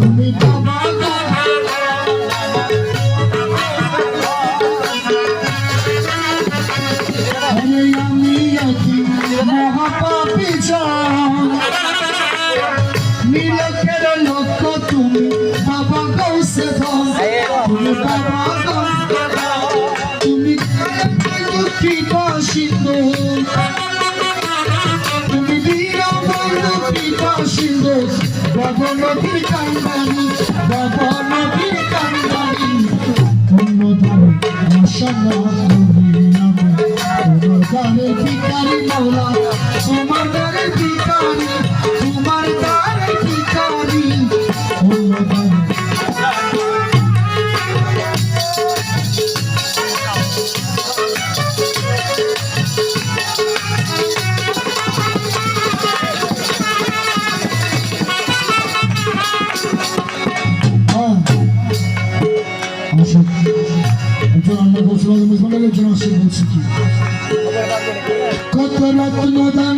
তুমি বাবা গো আরে আমি আছি মহাপাপী জন নীলকের লক্ষ তুমি বাবা গৌসে ধন তুমি বাবা গো তুমি কৃপা সিন্ধু তুমি দীনবন্ধু কৃপা সিন্ধু বাবা নদীর কান্দানি বাবা নদীর কান্দানি অন্যতম আশানা তোমার দ্বারে ভিখারি মৌলা তোমার দ্বারে ভিখারি তোমার দ্বারে ভিখারি অন্যতম কত রত্ন দান